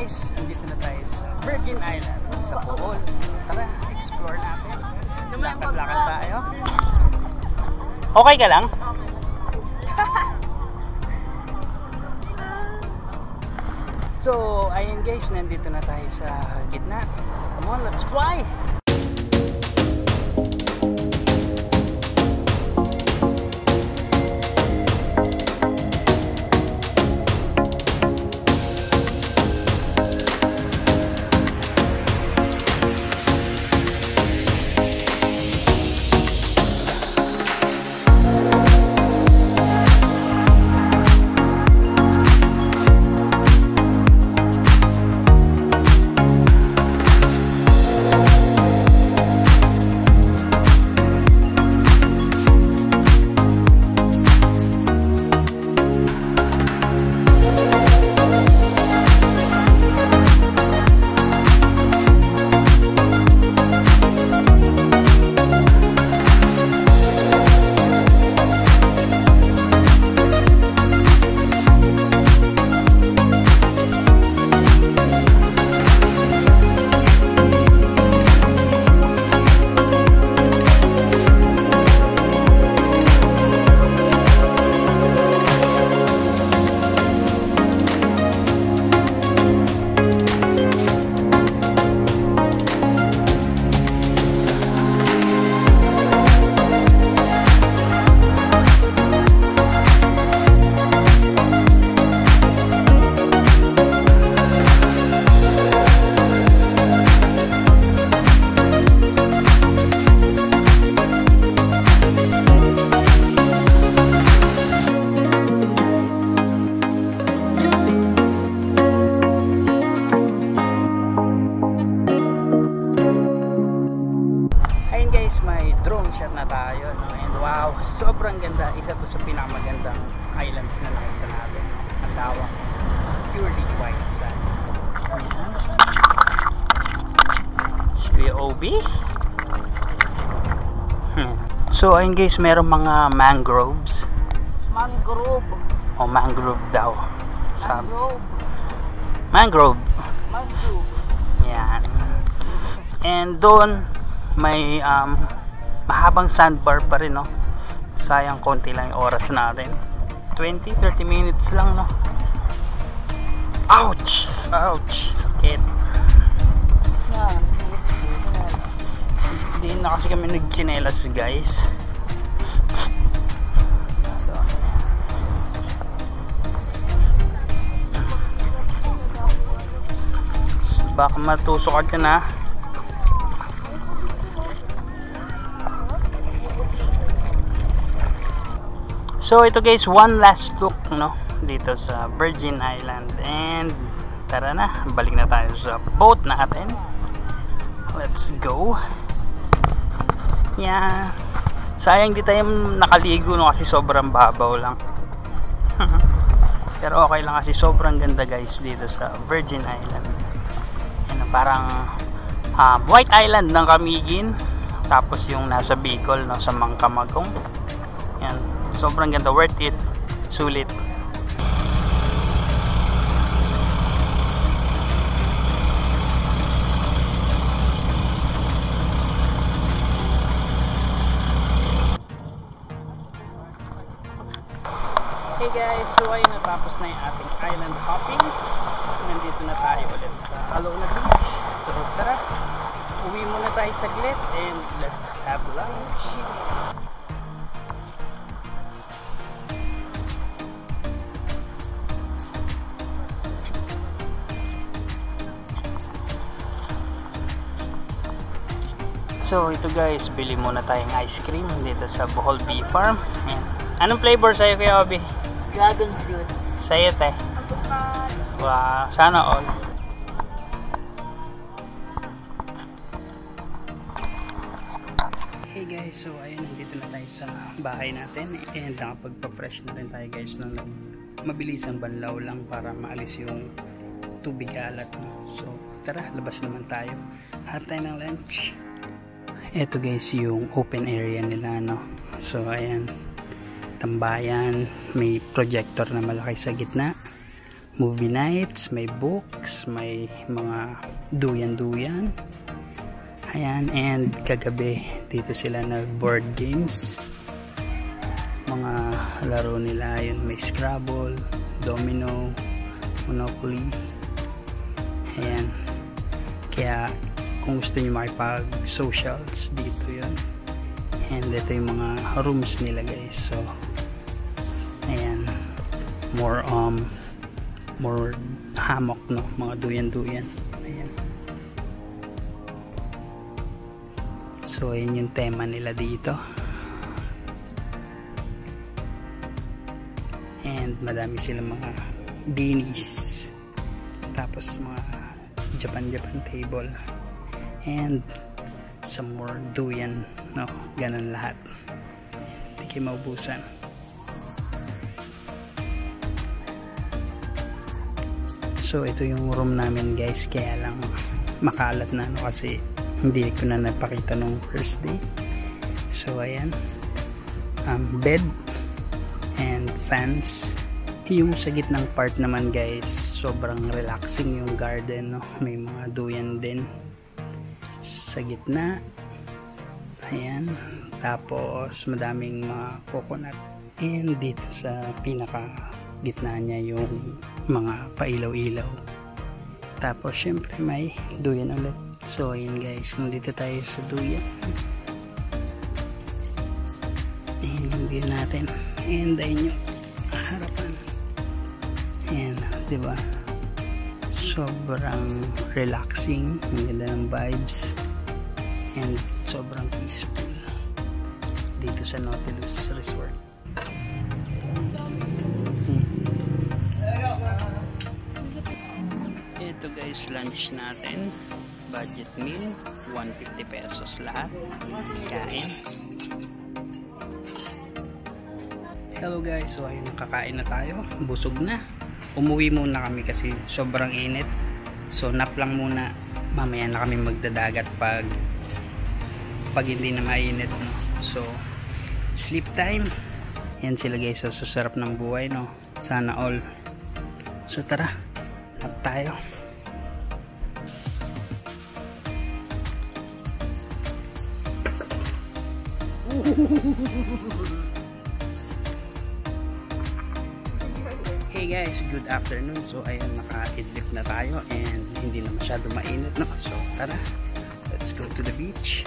guys, nandito na tayo sa Virgin Island sa Bohol. Tara, explore natin. Lakad-lakad tayo. Okay ka lang? So, ayun guys, nandito na tayo sa gitna. Come on, let's fly! May drone shot na tayo, no? And wow, sobrang ganda. Isa to sa pinakamagandang islands na nakita natin, no? Ang lawak, purely white sand. Kuya Obi. So ayun guys, merong mga mangroves. Mangrove. O mangrove daw. Mangrove. Mangrove. Yan. And doon may mahabang sandbar pa rin, no? Sayang konti lang yung oras natin. 20-30 minutes lang, no? Ouch! Ouch! Sakit. Yan. Hindi na kasi kami nagchinelas, guys. Baka matusok ka dyan, ha? So ito guys, one last look, no, dito sa Virgin Island. And tara na, balik na tayo sa boat natin. Let's go. Yeah. Sayang di tayo nakaligo, no, kasi sobrang babaw lang. Pero okay lang kasi sobrang ganda guys dito sa Virgin Island. Yan, parang White Island ng Camiguin. Tapos yung nasa Bicol, no, sa Mangkamagong. Yan. Sobrang ganda, worth it, sulit. Hey guys, so ay natapos na yung ating island hopping. Nandito na tayo ulit sa Alona Beach. So tara, uwi muna tayo saglit and let's have lunch. So ito guys, bili muna tayong ice cream dito sa Bohol Bee Farm. Ayan. Anong flavor sa'yo Kuya Obi? Dragon fruits. Sa'yo te? Wow, sana all. Hey guys, so ayun, nandito na tayo sa bahay natin. And nakapagpa-fresh na rin tayo guys ng mabilisang banlaw lang para maalis yung tubig alat. So tara, labas naman tayo. Hat tayo ng lunch. Ito guys yung open area nila, no? So ayan, tambayan, may projector na malaki sa gitna. movie nights, may books, may mga duyan-duyan. Ayan, and kagabi dito sila nag-board games. Mga laro nila yun, may Scrabble, Domino, Monopoly. Ayan. Kaya kung gusto niyo makipag-socials, dito yun. And ito yung mga rooms nila guys. So ayan, more hammock, no, mga duyan-duyan. Ayan. So ayan yung tema nila dito. And madami silang mga beanies, tapos mga Japan table, and some more duyan, no, ganun lahat. Hindi kayo maubusan. So ito yung room namin guys, kaya lang makalat na, no, kasi hindi ko na napakita nung first day. So ayan, bed and fans. Yung sa gitnang part naman guys, sobrang relaxing yung garden, no? May mga duyan din sa gitna. Ayan, tapos madaming mga coconut, and dito sa pinaka gitna niya yung mga pailaw-ilaw. Tapos syempre may duyan ulit. So ayan guys, nandito tayo sa duyan. Ayan yung view natin, and ayun yung harapan. Ayan, diba? Sobrang relaxing, ang ganda ng vibes, and sobrang peaceful dito sa Nautilus Resort. Ito guys, lunch natin, budget meal, 150 pesos lahat. Kain. Hello guys, so ayun, nakakain na tayo, busog na. Umuwi muna kami kasi sobrang init, so nap lang muna, mamaya na kami magdadagat pag hindi na mainit, no? So sleep time. Yan sila guys, so sarap ng buhay, no? Sana all. So tara, nap tayo. Hey guys, good afternoon. So ayan, naka-idlip na tayo and hindi na masyado mainit, no? So tara, let's go to the beach.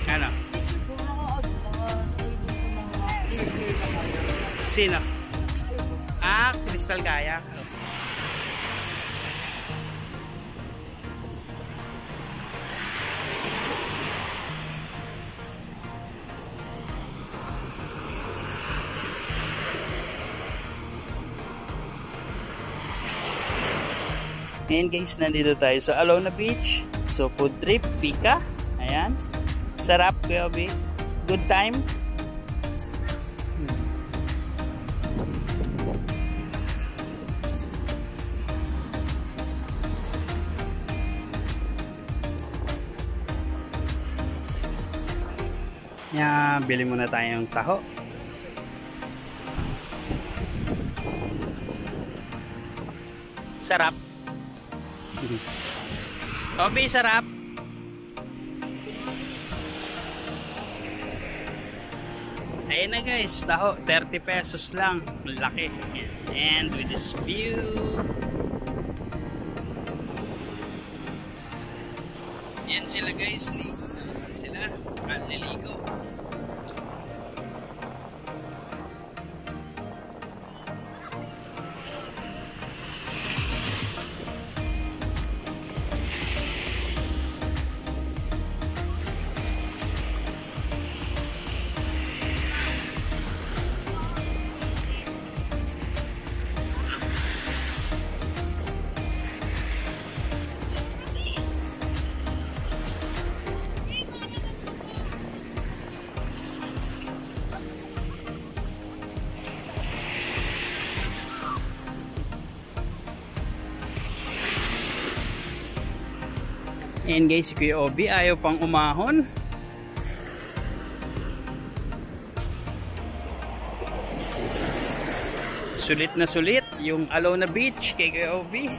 Ano? Sino? Crystal Kayak. Ngayon guys, nandito tayo sa Alona Beach. So food trip, pika. Ayan. Sarap, Kuya Obi. Good time. Yan, bili muna tayong taho. Sarap. Obi, sarap. Ayan na guys, taho, 30 pesos lang. Laki. And with this view. Yan sila guys, ligo naman sila. Naliligo. And guys, si Kuya Obi ayaw pang umahon. Sulit na sulit yung Alona Beach kay Kuya Obi.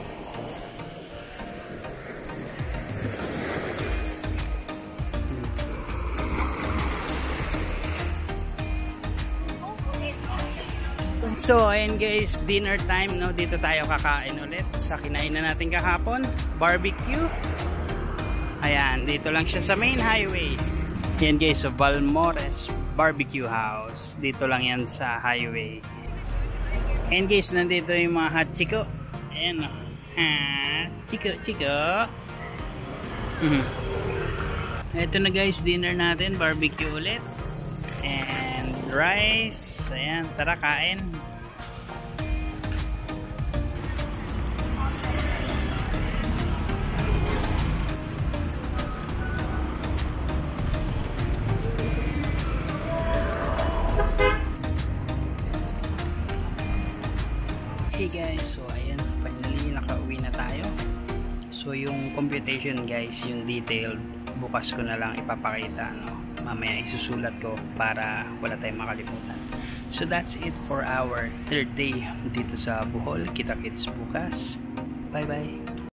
So ayan guys, dinner time, no? Dito tayo kakain ulit sa kinain na natin kahapon, barbecue. Ayan, dito lang siya sa main highway. Ayan guys, so Valmores Barbecue House. Dito lang yan sa highway. Ayan guys, nandito yung mga hot chico. Ayan o. Chico. Ito na guys, dinner natin, barbecue ulit. And rice. Ayan, tara kain. Hey guys, so ayan, finally nakauwi na tayo. So yung computation guys, yung detailed, bukas ko na lang ipapakita, no? Mamaya isusulat ko para wala tayong makalimutan. So that's it for our third day dito sa Bohol. Kita-kits bukas. Bye bye.